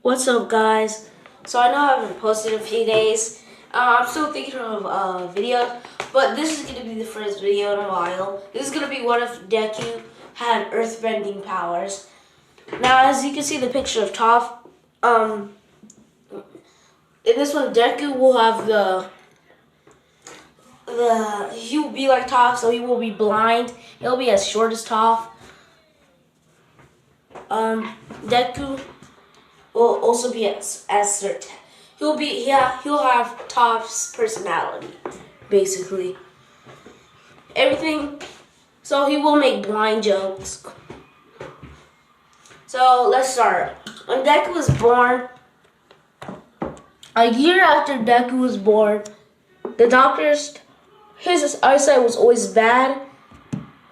What's up, guys? So I know I haven't posted in a few days. I'm still thinking of videos, but this is gonna be the first video in a while. This is gonna be what if Deku had earthbending powers. Now, as you can see the picture of Toph, in this one, Deku will have he will be like Toph, so he will be blind. He'll be as short as Toph. Deku will also be as certain. He'll have Toph's personality, basically. Everything. So he will make blind jokes. So let's start. When Deku was born, a year after Deku was born, the doctors, his eyesight was always bad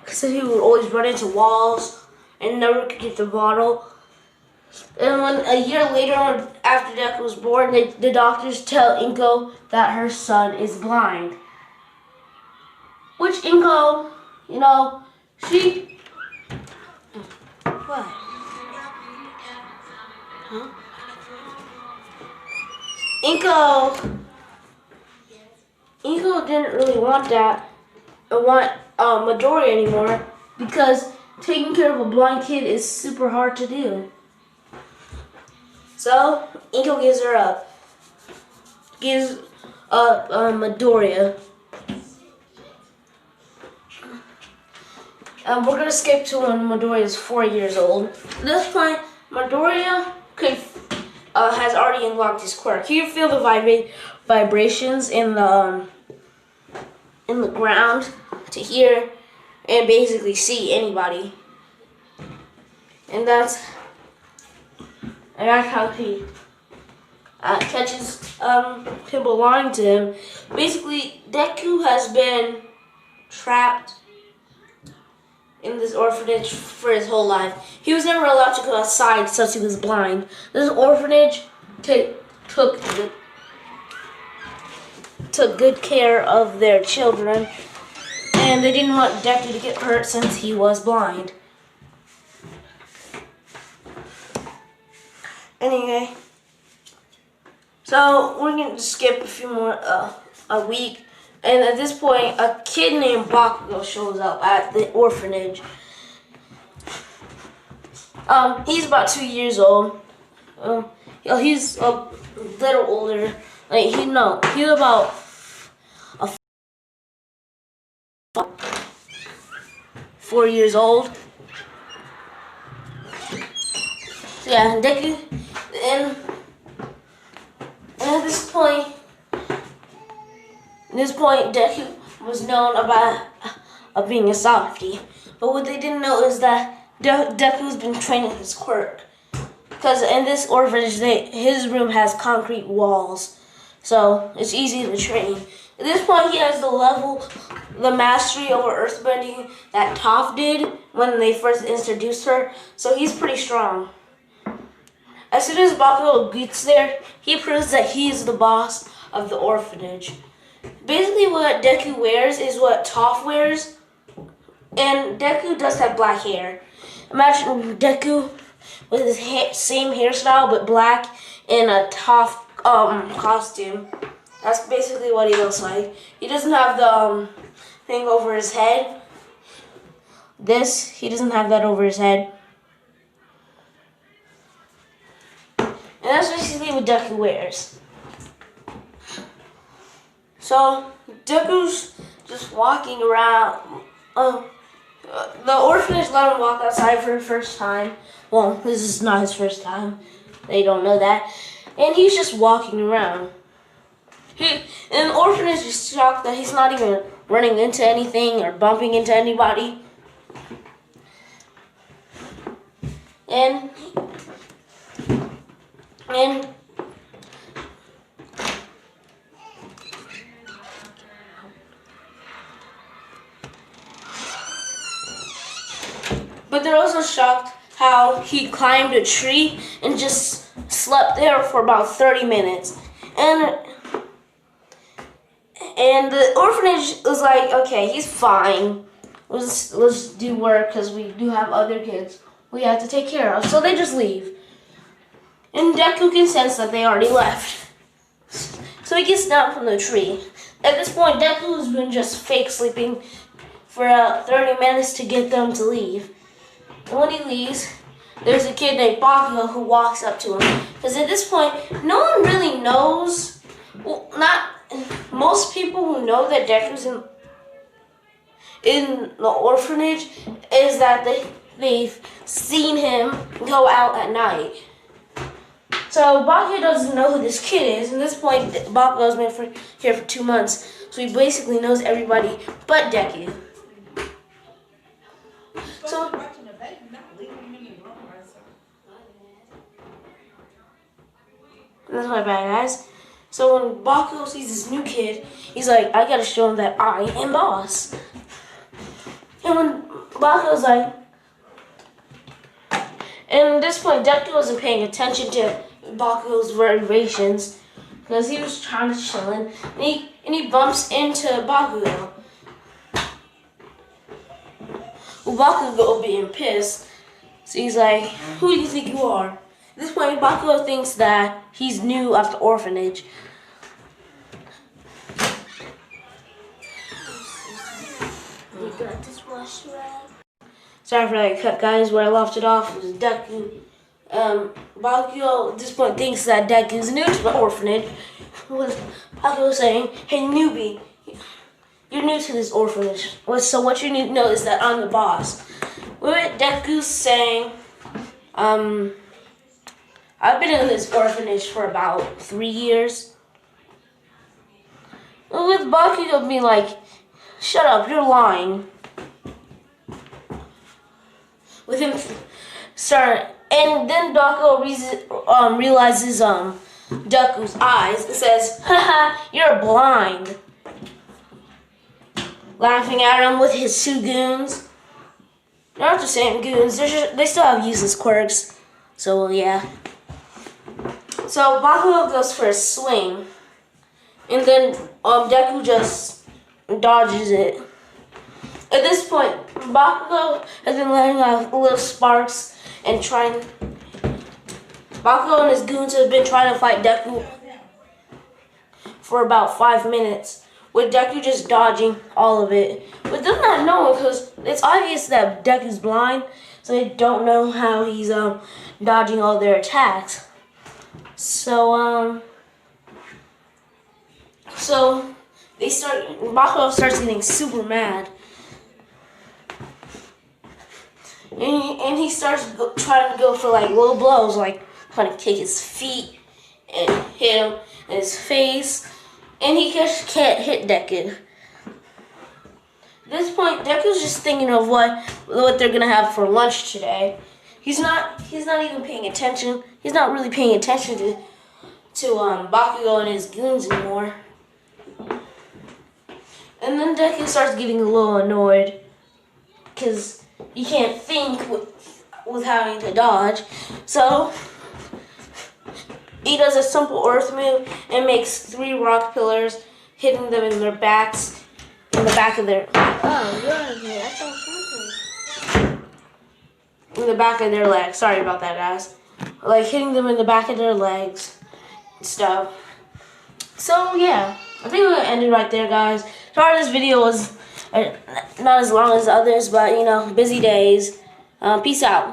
because he would always run into walls and never could get the bottle. And when a year later, after Deku was born, the doctors tell Inko that her son is blind. Which Inko, she... What? Huh? Inko didn't really want Midori anymore because taking care of a blind kid is super hard to do. So, Inko gives her up. Gives up Midoriya. We're going to skip to when Midoriya is 4 years old. At this point, Midoriya has already unlocked his quirk. He can feel the vibrations in the ground to hear and basically see anybody. And that's how he catches people lying to him. Basically, Deku has been trapped in this orphanage for his whole life. He was never allowed to go outside since he was blind. This orphanage took good care of their children, and they didn't want Deku to get hurt since he was blind. Anyway, so we're going to skip a few more, a week. And at this point, a kid named Bakugo shows up at the orphanage. He's about 2 years old. He's a little older. He's about 4 years old. So yeah, Deku, and at this point, Deku was known of being a softie. But what they didn't know is that Deku's been training his quirk. Because in this orphanage, his room has concrete walls. So it's easy to train. At this point, he has the mastery over earthbending that Toph did when they first introduced her. So he's pretty strong. As soon as Bakugo gets there, he proves that he is the boss of the orphanage. Basically, what Deku wears is what Toph wears, and Deku does have black hair. Imagine Deku with his same hairstyle but black in a Toph costume. That's basically what he looks like. He doesn't have the thing over his head. He doesn't have that over his head. And that's basically what Deku wears. So, Deku's just walking around. The orphanage let him walk outside for the first time. Well, this is not his first time. They don't know that. And he's just walking around. And the orphanage is shocked that he's not even running into anything or bumping into anybody. And but they're also shocked how he climbed a tree and just slept there for about 30 minutes. And the orphanage was like, okay, he's fine. Let's do work because we do have other kids we have to take care of. So they just leave. And Deku can sense that they already left. So he gets down from the tree. At this point, Deku's been just fake sleeping for 30 minutes to get them to leave. And when he leaves, there's a kid named Bakugo who walks up to him. Because at this point, no one really knows. Well, not most people who know that Deku's in the orphanage is that they've seen him go out at night. So Bakugo doesn't know who this kid is. At this point, Bakugo's been here for 2 months, so he basically knows everybody but Deku. So that's my bad, guys. So when Bakugo sees this new kid, he's like, I gotta show him that I am boss. And when Bakugo's like, and at this point, Deku wasn't paying attention to Bakugo's vibrations because he was trying to chill in, and he bumps into Bakugo. Well, Bakugo being pissed, so he's like, "Who do you think you are?" At this point, Bakugo thinks that he's new at the orphanage. You got this wash rag? Sorry for that cut, guys. Where I left it off was Deku. Bakugo at this point thinks that Deku's new to the orphanage. With Bakugo saying, "Hey newbie, you're new to this orphanage. So what you need to know is that I'm the boss." With Deku's saying, I've been in this orphanage for about 3 years. With Bakugo being like, "Shut up, you're lying." With him starting, and then Bakugo realizes Deku's eyes and says, "Haha, you're blind." Laughing at him with his 2 goons. They're not the same goons, they still have useless quirks. So yeah. So Bakugo goes for a swing. And then Deku just dodges it. At this point, Bakugo has been letting out little sparks and Bakugo and his goons have been trying to fight Deku for about 5 minutes, with Deku just dodging all of it. But they're not knowing because it's obvious that Deku's blind, so they don't know how he's dodging all their attacks. So Bakugo starts getting super mad. And he starts trying to go for like low blows, like trying to kick his feet and hit him in his face. And he just can't hit Deku. At this point, Deku's just thinking of what they're gonna have for lunch today. He's not even paying attention. He's not really paying attention to Bakugo and his goons anymore. And then Deku starts getting a little annoyed because he can't think with having to dodge. So he does a simple earth move and makes 3 rock pillars, hitting them in their backs, in the back of their. Oh, you're here. I thought in the back of their legs. Sorry about that, guys. Like hitting them in the back of their legs and stuff. So yeah, I think we're gonna end it right there, guys. Sorry this video was not as long as others, but you know, busy days. Peace out.